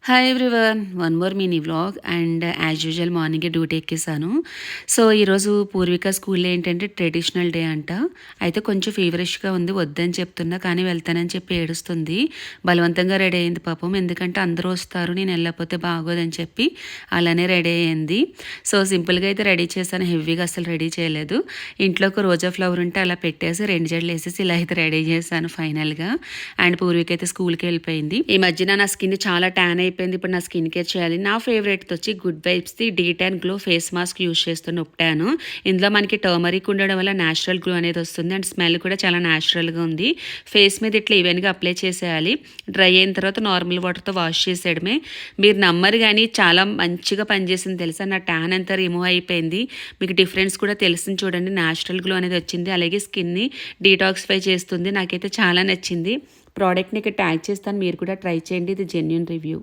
Hi everyone, one more mini vlog. And as usual మార్నింగే duty ఎక్కేసాను. So ఈరోజు పూర్విక స్కూల్లో ఏంటంటే ట్రెడిషనల్ డే అంట. అయితే కొంచెం ఫీవరిష్గా ఉంది, వద్దని చెప్తున్నా, కానీ వెళ్తానని చెప్పి ఏడుస్తుంది. బలవంతంగా రెడీ అయింది పాపం, ఎందుకంటే అందరూ వస్తారు, నేను వెళ్ళకపోతే బాగోదని చెప్పి అలానే రెడీ అయ్యింది. సో సింపుల్గా అయితే రెడీ చేశాను, హెవీగా అసలు రెడీ చేయలేదు. ఇంట్లో ఒక రోజా ఫ్లవర్ ఉంటే అలా పెట్టేసి 2 జడలు వేసేసి ఇలా అయితే రెడీ చేశాను ఫైనల్గా. అండ్ పూర్విక అయితే స్కూల్కి వెళ్ళిపోయింది. ఈ మధ్యన నా స్కిన్ చాలా ట్యాన్ అయిపోయింది. ఇప్పుడు నా స్కిన్ కేర్ చేయాలి. నా ఫేవరెట్ వచ్చి గుడ్ వైబ్స్ది D10 glow face mask use చేస్తున్న ఒప్టాను. ఇందులో మనకి టర్మరిక్ ఉండడం వల్ల న్యాచురల్ గ్లో అనేది వస్తుంది. అండ్ స్మెల్ కూడా చాలా న్యాచురల్గా ఉంది. ఫేస్ మీద ఇట్లా ఈవెన్గా అప్లై చేసేయాలి. డ్రై అయిన తర్వాత నార్మల్ వాటర్తో వాష్ చేసేయడమే. మీరు నమ్మరు కానీ చాలా మంచిగా పనిచేసింది తెలుసా. నా ట్యాన్ అంతా రిమూవ్ అయిపోయింది. మీకు డిఫరెన్స్ కూడా తెలిసింది చూడండి. న్యాచురల్ గ్లో అనేది వచ్చింది. అలాగే స్కిన్ని డీటాక్సిఫై చేస్తుంది. నాకైతే చాలా నచ్చింది. ప్రోడక్ట్ని ఇక్కడ ట్యాగ్ చేస్తాను, మీరు కూడా ట్రై చేయండి. ఇది జెన్యూన్ రివ్యూ.